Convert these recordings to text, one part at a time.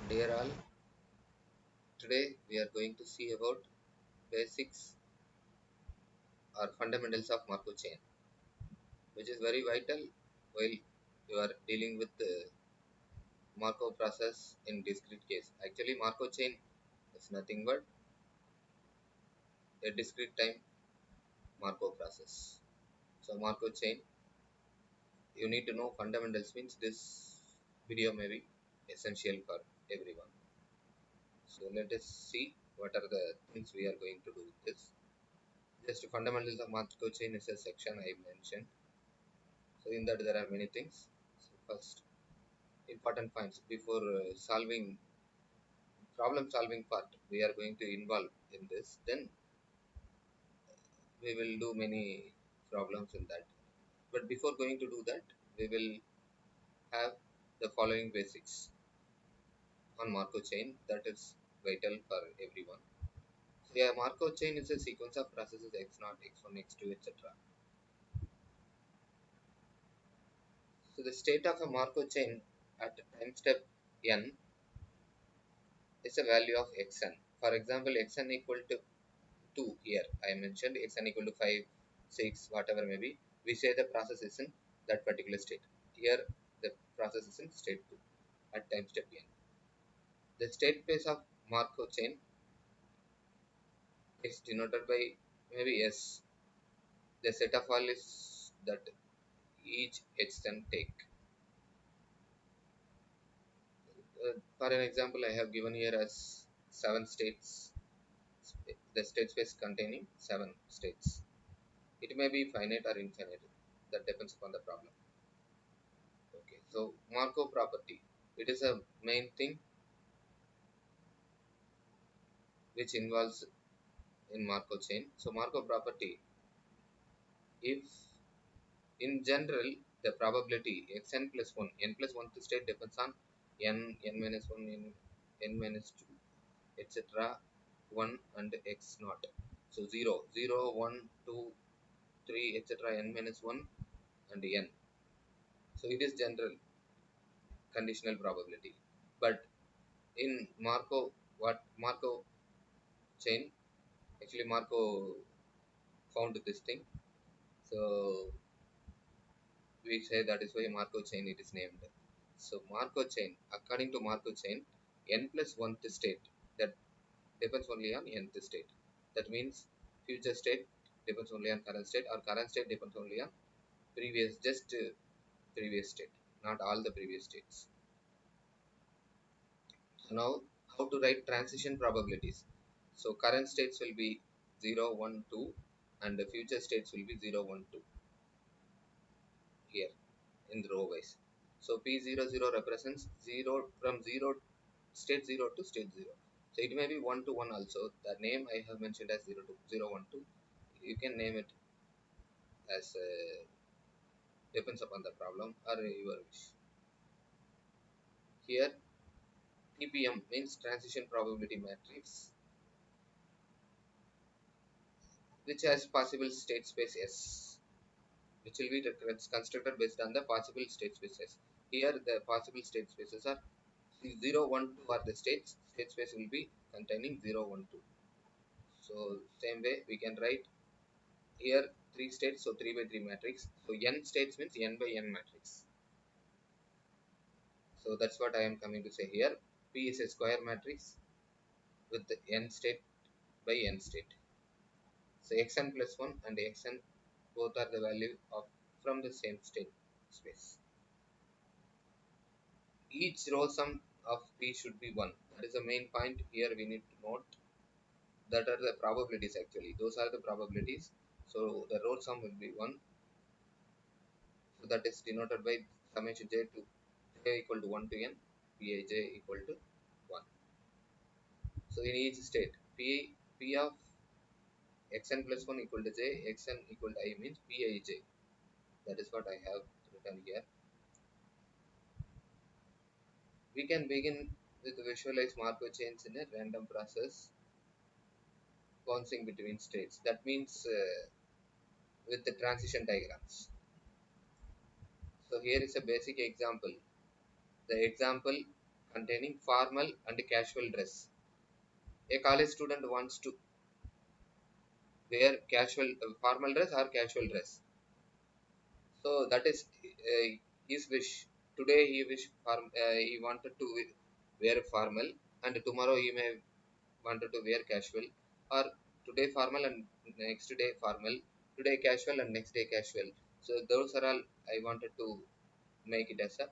Dear all, today we are going to see about basics or fundamentals of Markov chain, which is very vital while you are dealing with the Markov process in discrete case. Actually, Markov chain is nothing but a discrete time Markov process. So Markov chain, you need to know fundamentals means this video may be essential for everyone. So let us see what are the things we are going to do with this. Just fundamentals of Markov chain is a section I mentioned. So in that there are many things. So first, important points before solving problem solving part we are going to involve in this. Then we will do many problems in that. But before going to do that, we will have the following basics on Markov chain that is vital for everyone. So yeah, Markov chain is a sequence of processes x0, x1, x2, etc. So the state of a Markov chain at time step n is a value of xn. For example, xn equal to 2 here. I mentioned xn equal to 5, 6, whatever may be. We say the process is in that particular state. Here, the process is in state 2 at time step n. The state space of Markov chain is denoted by maybe S. The set of values that each xn take. For an example, I have given here as 7 states. The state space containing 7 states. It may be finite or infinite. That depends upon the problem. Okay, so Markov property. It is a main thing which involves in Markov chain. So Markov property, if in general the probability xn plus 1, n plus 1 to state depends on n minus 1, n minus 2, etc. 1 and x naught. So 0, 0, 1, 2, 3, etc. n minus 1 and n. So it is general conditional probability. But in Markov, what Markov chain, actually Markov found this thing. So we say that is why Markov chain it is named. So Markov chain, according to Markov chain, n plus 1th state that depends only on nth state. That means future state depends only on current state, or current state depends only on previous, just previous state, not all the previous states. So now how to write transition probabilities. So current states will be 0, 1, 2 and the future states will be 0, 1, 2 here in the row wise. So P00 represents 0 from 0 state 0 to state 0. So it may be 1 to 1 also. The name I have mentioned as 0 to 0, 1, 2. You can name it as depends upon the problem or your wish. Here TPM means transition probability matrix, which has possible state space S, which will be constructed based on the possible state spaces. Here the possible state spaces are 0, 1, 2 are the states. State space will be containing 0, 1, 2. So same way we can write here 3 states, so 3 by 3 matrix. So n states means n by n matrix. So that's what I am coming to say here. P is a square matrix with the n state by n state. So xn plus 1 and xn both are the value of from the same state space. Each row sum of P should be 1. That is the main point here we need to note. That are the probabilities actually. Those are the probabilities. So the row sum will be 1. So that is denoted by summation j to j equal to 1 to n, Pij equal to 1. So in each state, P of xn plus 1 equal to j, xn equal to I means Pij. That is what I have written here. We can begin with visualize Markov chains in a random process bouncing between states. That means with the transition diagrams. So here is a basic example. The example containing formal and casual dress. A college student wants to wear casual formal dress or casual dress. So that is his wish. Today he wanted to wear formal, and tomorrow he may wanted to wear casual, or today formal and next day formal, today casual and next day casual. So those are all I wanted to make it as a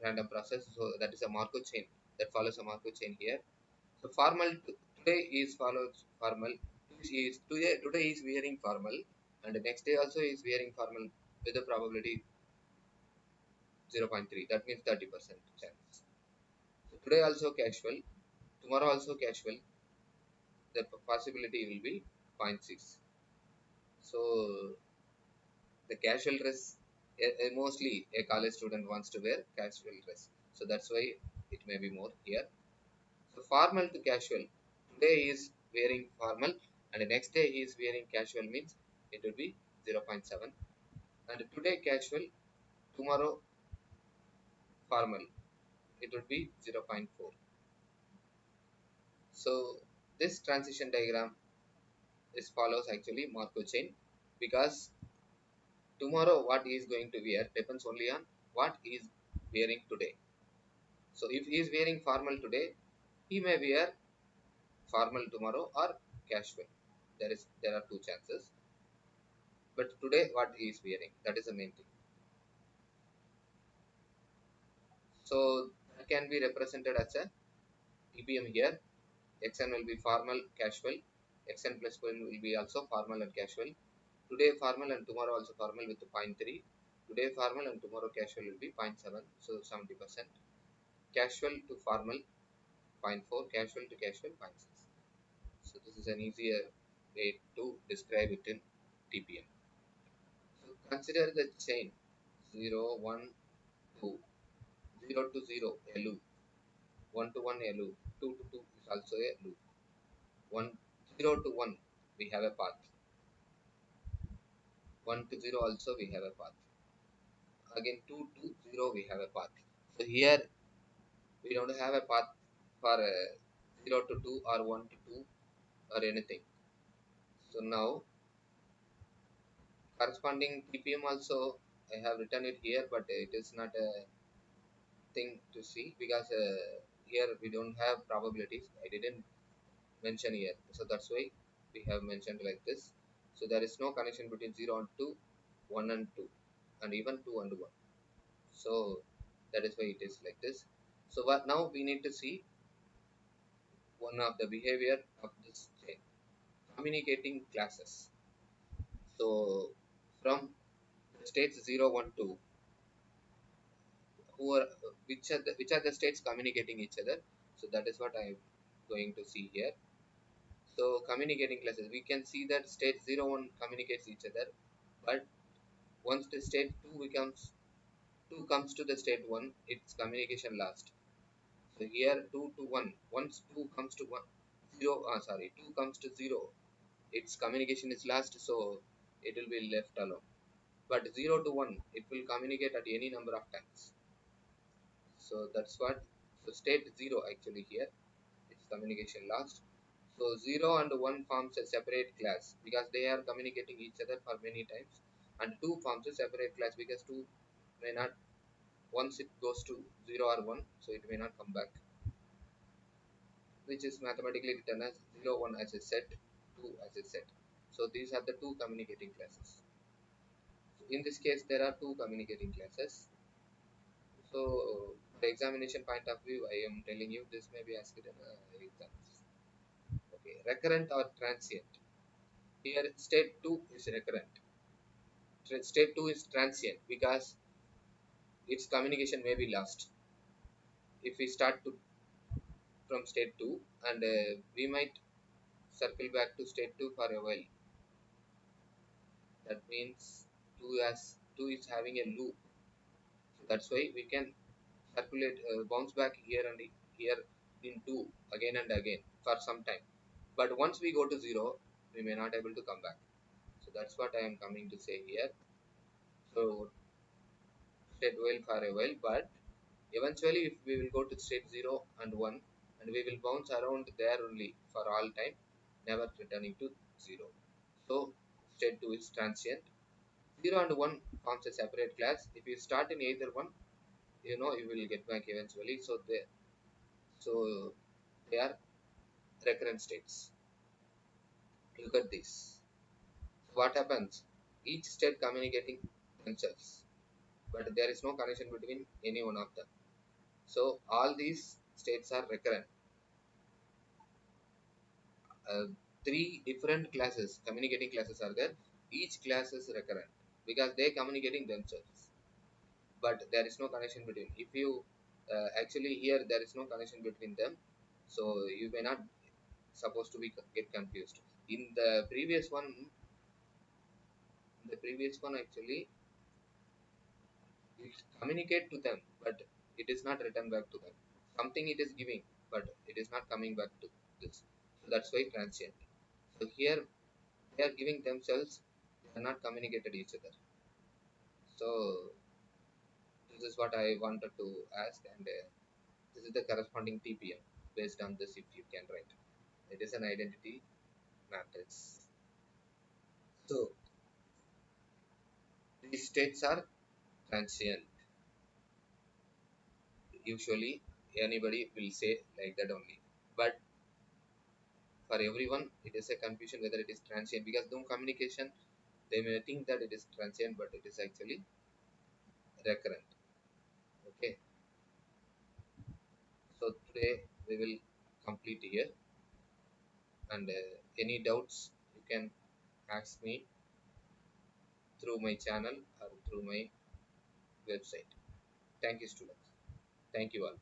random process. So that is a Markov chain that follows a Markov chain here. So formal today is follows formal. Today is wearing formal, and the next day also is wearing formal with the probability 0.3. That means 30% chance. So today also casual, tomorrow also casual. The possibility will be zero point 0.6. So the casual dress, mostly a college student wants to wear casual dress. So that's why it may be more here. So formal to casual. Today he is wearing formal, and the next day he is wearing casual means it will be 0.7. And today casual, tomorrow formal, it would be 0.4. So this transition diagram is follows actually Markov chain, because tomorrow what he is going to wear depends only on what he is wearing today. So if he is wearing formal today, he may wear formal tomorrow or casual. There are two chances. But today what he is wearing, that is the main thing. So that can be represented as a EPM here. Xn will be formal, casual. Xn plus 1 will be also formal and casual. Today formal and tomorrow also formal with 0.3. Today formal and tomorrow casual will be 0.7. So 70%. Casual to formal 0.4. Casual to casual 0.6. So this is an easier way to describe it in TPM. So consider the chain 0, 1, 2, 0 to 0, a loop. 1 to 1, a loop. 2 to 2 is also a loop. 1, 0 to 1, we have a path. 1 to 0 also we have a path. Again 2 to 0 we have a path. So here we don't have a path for 0 to 2 or 1 to 2 or anything. So now corresponding TPM also I have written it here, but it is not a thing to see, because here we don't have probabilities. I didn't mention here, so that's why we have mentioned like this. So there is no connection between 0 and 2, 1 and 2, and even 2 and 1. So that is why it is like this. So what now we need to see one of the behavior of this chain, communicating classes. So from states 0, 1, 2, who are which are the states communicating each other. So that is what I am going to see here. So communicating classes, we can see that state 0, 1 communicates each other, but once the state 2 comes to the state 1, its communication lost. So here 2 to 1, once 2 comes to 1, 0, 2 comes to 0, its communication is lost, so it will be left alone. But 0 to 1, it will communicate at any number of times. So that's what, so state 0 actually here, its communication lost. So 0 and 1 forms a separate class because they are communicating each other for many times, and 2 forms a separate class because 2 may not, once it goes to 0 or 1, so it may not come back, which is mathematically written as 0, 1 as a set, 2 as a set. So these are the two communicating classes. So in this case, there are two communicating classes. So the examination point of view, I am telling you this may be asked in exams. Okay, recurrent or transient. Here state 2 is recurrent. State 2 is transient because its communication may be lost. If we start to from state 2, and we might circle back to state 2 for a while. That means 2 is having a loop. So that's why we can circulate, bounce back here and here in 2 again and again for some time. But once we go to 0, we may not able to come back. So that's what I am coming to say here. So stay well for a while, but Eventually, if we will go to state 0 and 1, and we will bounce around there only for all time, never returning to 0. So state 2 is transient. 0 and 1 forms a separate class. If you start in either one, you know you will get back eventually. So they are recurrent states. Look at this. What happens? Each state communicating themselves, but there is no connection between any one of them. So all these states are recurrent. Uh, Three different classes, communicating classes are there. Each class is recurrent because they communicating themselves, but there is no connection between. If you actually here there is no connection between them, so you may not supposed to be get confused. In the previous one actually it communicate to them, but it is not returned back to them. Something it is giving, but it is not coming back to this. So that's why transient. So here they are giving themselves, they are not communicated each other. So this is what I wanted to ask, and this is the corresponding TPM. Based on this, if you can write, it is an identity matrix. So these states are transient. Usually, anybody will say like that only. But for everyone, it is a confusion whether it is transient because no communication. They may think that it is transient, but it is actually recurrent. Okay. So today we will complete here, and any doubts you can ask me through my channel or through my website. Thank you, students. Thank you all.